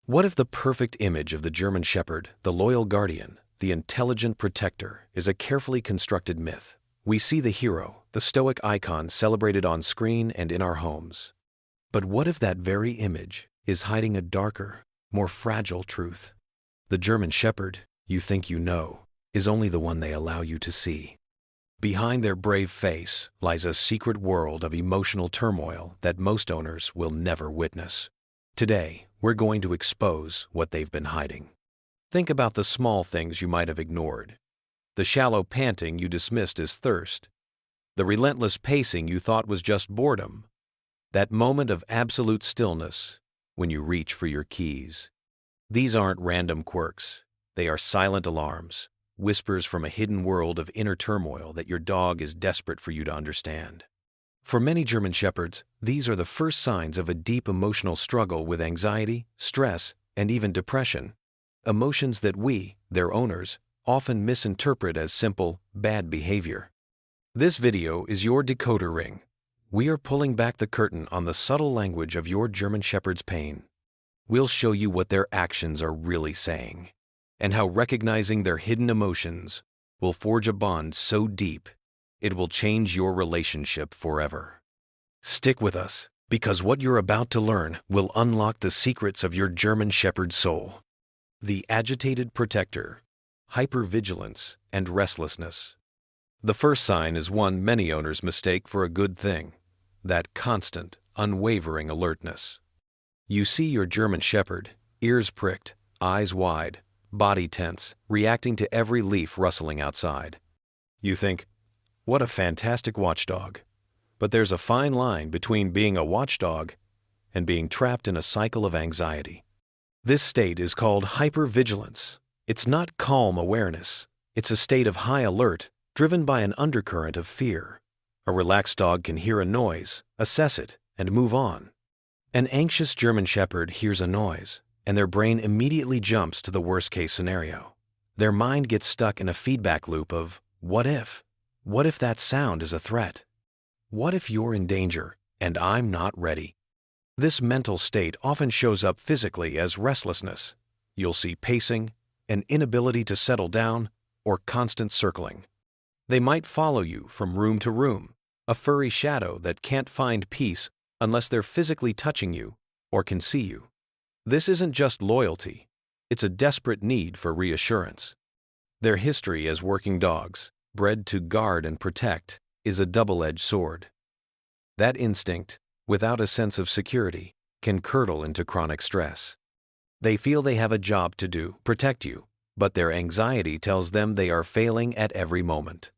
What if the perfect image of the German Shepherd, the loyal guardian, the intelligent protector, is a carefully constructed myth? We see the hero, the stoic icon celebrated on screen and in our homes. But what if that very image is hiding a darker, more fragile truth? The German Shepherd, you think you know, is only the one they allow you to see. Behind their brave face lies a secret world of emotional turmoil that most owners will never witness. Today, we're going to expose what they've been hiding. Think about the small things you might have ignored. The shallow panting you dismissed as thirst. The relentless pacing you thought was just boredom. That moment of absolute stillness when you reach for your keys. These aren't random quirks. They are silent alarms, whispers from a hidden world of inner turmoil that your dog is desperate for you to understand. For many German Shepherds, these are the first signs of a deep emotional struggle with anxiety, stress, and even depression. Emotions that we, their owners, often misinterpret as simple, bad behavior. This video is your decoder ring. We are pulling back the curtain on the subtle language of your German Shepherd's pain. We'll show you what their actions are really saying, and how recognizing their hidden emotions will forge a bond so deep it will change your relationship forever. Stick with us, because what you're about to learn will unlock the secrets of your German Shepherd's soul. The agitated protector, hypervigilance, and restlessness. The first sign is one many owners mistake for a good thing, that constant, unwavering alertness. You see your German Shepherd, ears pricked, eyes wide, body tense, reacting to every leaf rustling outside. You think, what a fantastic watchdog. But there's a fine line between being a watchdog and being trapped in a cycle of anxiety. This state is called hypervigilance. It's not calm awareness. It's a state of high alert, driven by an undercurrent of fear. A relaxed dog can hear a noise, assess it, and move on. An anxious German Shepherd hears a noise, and their brain immediately jumps to the worst-case scenario. Their mind gets stuck in a feedback loop of, what if? What if that sound is a threat? What if you're in danger, and I'm not ready? This mental state often shows up physically as restlessness. You'll see pacing, an inability to settle down, or constant circling. They might follow you from room to room, a furry shadow that can't find peace unless they're physically touching you or can see you. This isn't just loyalty, it's a desperate need for reassurance. Their history as working dogs, bred to guard and protect, is a double-edged sword. That instinct, without a sense of security, can curdle into chronic stress. They feel they have a job to do, protect you, but their anxiety tells them they are failing at every moment.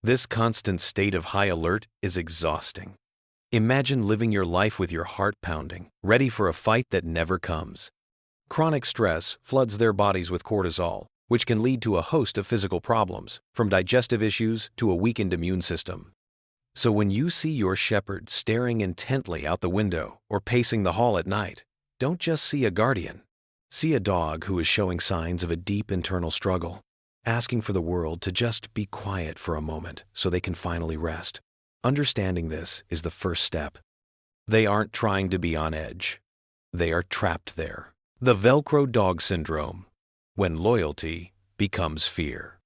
This constant state of high alert is exhausting. Imagine living your life with your heart pounding, ready for a fight that never comes. Chronic stress floods their bodies with cortisol, which can lead to a host of physical problems, from digestive issues to a weakened immune system. So when you see your shepherd staring intently out the window or pacing the hall at night, don't just see a guardian. See a dog who is showing signs of a deep internal struggle, asking for the world to just be quiet for a moment so they can finally rest. Understanding this is the first step. They aren't trying to be on edge. They are trapped there. The Velcro dog syndrome, when loyalty becomes fear.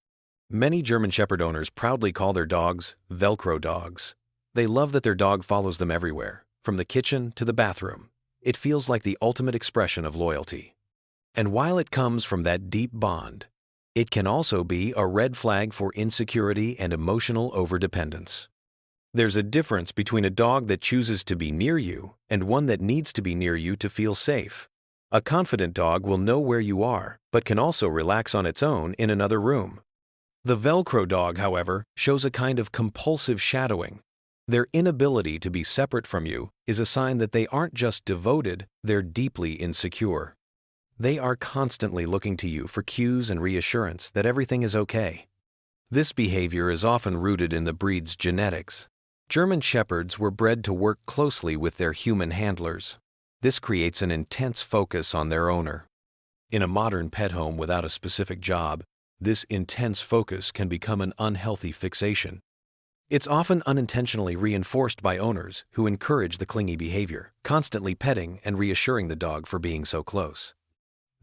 Many German Shepherd owners proudly call their dogs Velcro dogs. They love that their dog follows them everywhere, from the kitchen to the bathroom. It feels like the ultimate expression of loyalty. And while it comes from that deep bond, it can also be a red flag for insecurity and emotional overdependence. There's a difference between a dog that chooses to be near you and one that needs to be near you to feel safe. A confident dog will know where you are, but can also relax on its own in another room. The Velcro dog, however, shows a kind of compulsive shadowing. Their inability to be separate from you is a sign that they aren't just devoted, they're deeply insecure. They are constantly looking to you for cues and reassurance that everything is okay. This behavior is often rooted in the breed's genetics. German Shepherds were bred to work closely with their human handlers. This creates an intense focus on their owner. In a modern pet home without a specific job, this intense focus can become an unhealthy fixation. It's often unintentionally reinforced by owners who encourage the clingy behavior, constantly petting and reassuring the dog for being so close.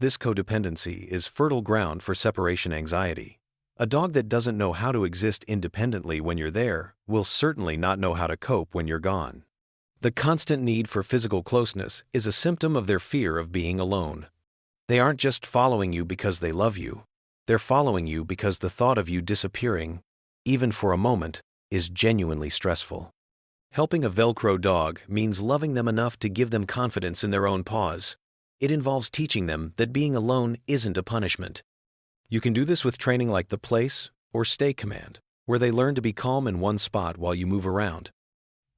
This codependency is fertile ground for separation anxiety. A dog that doesn't know how to exist independently when you're there will certainly not know how to cope when you're gone. The constant need for physical closeness is a symptom of their fear of being alone. They aren't just following you because they love you. They're following you because the thought of you disappearing, even for a moment, is genuinely stressful. Helping a Velcro dog means loving them enough to give them confidence in their own paws. It involves teaching them that being alone isn't a punishment. You can do this with training like the place or stay command, where they learn to be calm in one spot while you move around.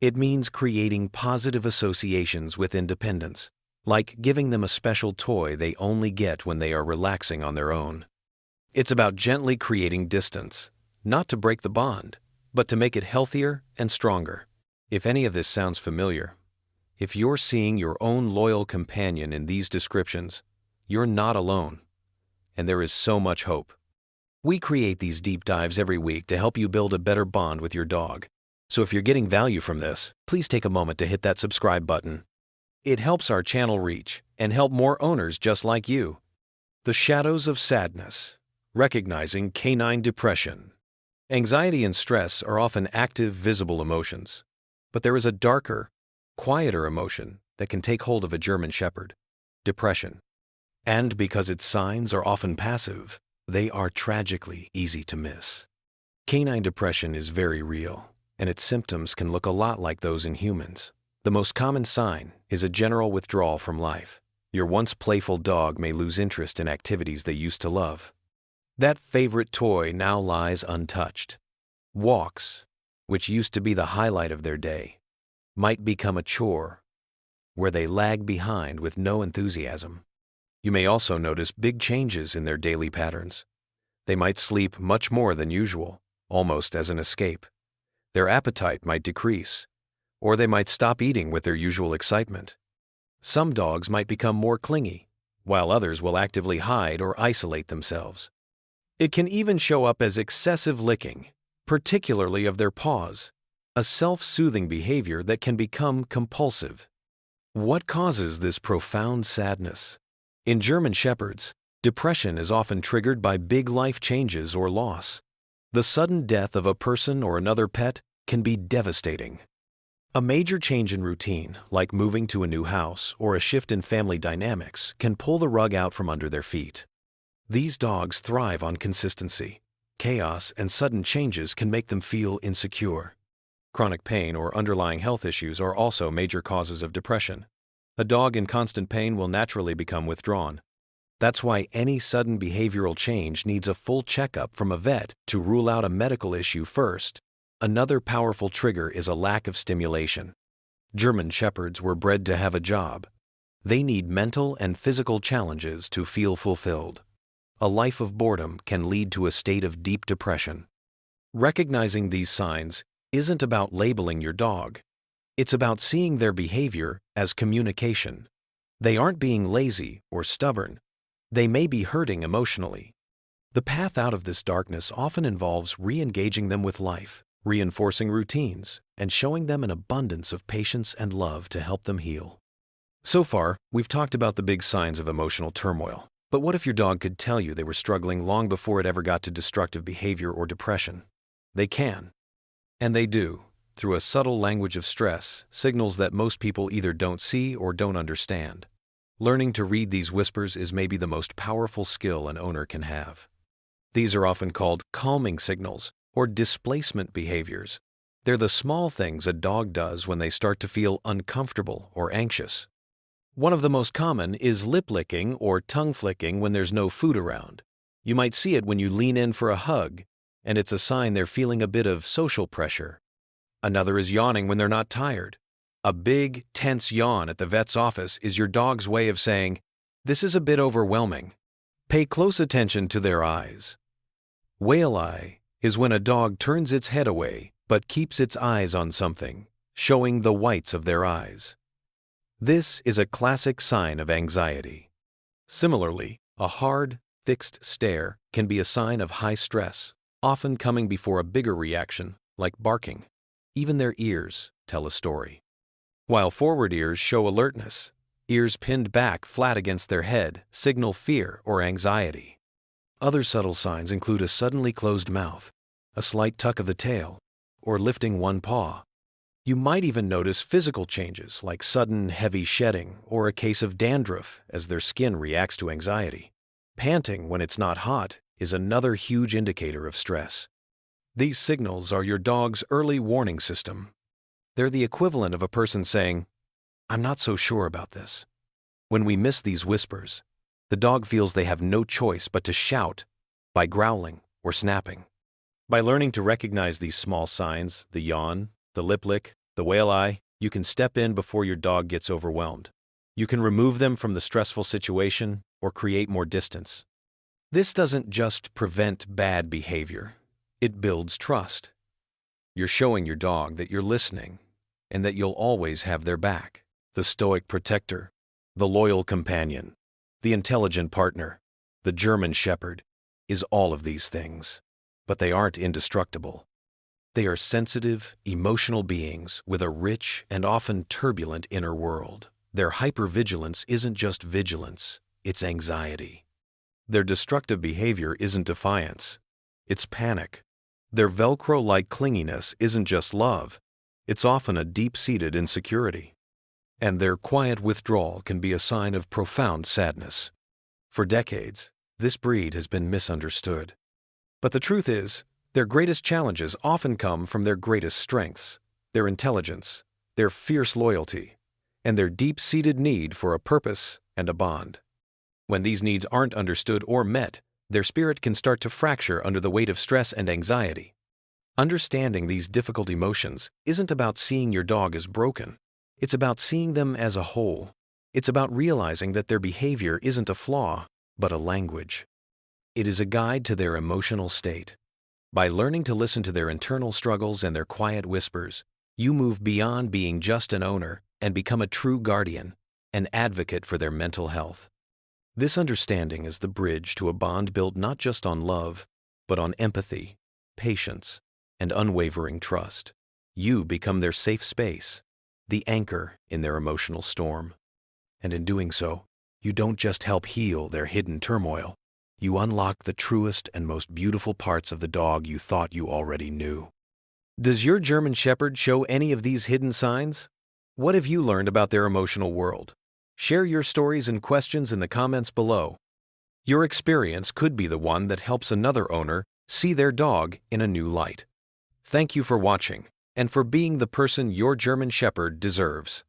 It means creating positive associations with independence, like giving them a special toy they only get when they are relaxing on their own. It's about gently creating distance, not to break the bond, but to make it healthier and stronger. If any of this sounds familiar, if you're seeing your own loyal companion in these descriptions, you're not alone, and there is so much hope. We create these deep dives every week to help you build a better bond with your dog. So if you're getting value from this, please take a moment to hit that subscribe button. It helps our channel reach and help more owners just like you. The shadows of sadness. Recognizing canine depression. Anxiety and stress are often active, visible emotions. But there is a darker, quieter emotion that can take hold of a German Shepherd: depression. And because its signs are often passive, they are tragically easy to miss. Canine depression is very real, and its symptoms can look a lot like those in humans. The most common sign is a general withdrawal from life. Your once playful dog may lose interest in activities they used to love. That favorite toy now lies untouched. Walks, which used to be the highlight of their day, might become a chore, where they lag behind with no enthusiasm. You may also notice big changes in their daily patterns. They might sleep much more than usual, almost as an escape. Their appetite might decrease, or they might stop eating with their usual excitement. Some dogs might become more clingy, while others will actively hide or isolate themselves. It can even show up as excessive licking, particularly of their paws, a self-soothing behavior that can become compulsive. What causes this profound sadness? In German Shepherds, depression is often triggered by big life changes or loss. The sudden death of a person or another pet can be devastating. A major change in routine, like moving to a new house or a shift in family dynamics, can pull the rug out from under their feet. These dogs thrive on consistency. Chaos and sudden changes can make them feel insecure. Chronic pain or underlying health issues are also major causes of depression. A dog in constant pain will naturally become withdrawn. That's why any sudden behavioral change needs a full checkup from a vet to rule out a medical issue first. Another powerful trigger is a lack of stimulation. German Shepherds were bred to have a job. They need mental and physical challenges to feel fulfilled. A life of boredom can lead to a state of deep depression. Recognizing these signs isn't about labeling your dog. It's about seeing their behavior as communication. They aren't being lazy or stubborn. They may be hurting emotionally. The path out of this darkness often involves re-engaging them with life, reinforcing routines, and showing them an abundance of patience and love to help them heal. So far, we've talked about the big signs of emotional turmoil. But what if your dog could tell you they were struggling long before it ever got to destructive behavior or depression? They can. And they do, through a subtle language of stress, signals that most people either don't see or don't understand. Learning to read these whispers is maybe the most powerful skill an owner can have. These are often called calming signals or displacement behaviors. They're the small things a dog does when they start to feel uncomfortable or anxious. One of the most common is lip licking or tongue flicking when there's no food around. You might see it when you lean in for a hug, and it's a sign they're feeling a bit of social pressure. Another is yawning when they're not tired. A big, tense yawn at the vet's office is your dog's way of saying, "This is a bit overwhelming." Pay close attention to their eyes. Whale eye is when a dog turns its head away but keeps its eyes on something, showing the whites of their eyes. This is a classic sign of anxiety. Similarly, a hard, fixed stare can be a sign of high stress, often coming before a bigger reaction, like barking. Even their ears tell a story. While forward ears show alertness, Ears pinned back flat against their head signal fear or anxiety. Other subtle signs include a suddenly closed mouth, a slight tuck of the tail, or lifting one paw. You might even notice physical changes like sudden heavy shedding or a case of dandruff as their skin reacts to anxiety. Panting when it's not hot is another huge indicator of stress. These signals are your dog's early warning system. They're the equivalent of a person saying, "I'm not so sure about this." When we miss these whispers, the dog feels they have no choice but to shout by growling or snapping. By learning to recognize these small signs, the yawn, the lip lick, the whale eye, you can step in before your dog gets overwhelmed. You can remove them from the stressful situation or create more distance. This doesn't just prevent bad behavior, it builds trust. You're showing your dog that you're listening and that you'll always have their back. The stoic protector, the loyal companion, the intelligent partner, the German Shepherd is all of these things. But they aren't indestructible. They are sensitive, emotional beings with a rich and often turbulent inner world. Their hypervigilance isn't just vigilance, it's anxiety. Their destructive behavior isn't defiance, it's panic. Their Velcro-like clinginess isn't just love, it's often a deep-seated insecurity. And their quiet withdrawal can be a sign of profound sadness. For decades, this breed has been misunderstood. But the truth is, their greatest challenges often come from their greatest strengths, their intelligence, their fierce loyalty, and their deep-seated need for a purpose and a bond. When these needs aren't understood or met, their spirit can start to fracture under the weight of stress and anxiety. Understanding these difficult emotions isn't about seeing your dog as broken. It's about seeing them as a whole. It's about realizing that their behavior isn't a flaw, but a language. It is a guide to their emotional state. By learning to listen to their internal struggles and their quiet whispers, you move beyond being just an owner and become a true guardian, an advocate for their mental health. This understanding is the bridge to a bond built not just on love, but on empathy, patience, and unwavering trust. You become their safe space, the anchor in their emotional storm. And in doing so, you don't just help heal their hidden turmoil. You unlock the truest and most beautiful parts of the dog you thought you already knew. Does your German Shepherd show any of these hidden signs? What have you learned about their emotional world? Share your stories and questions in the comments below. Your experience could be the one that helps another owner see their dog in a new light. Thank you for watching and for being the person your German Shepherd deserves.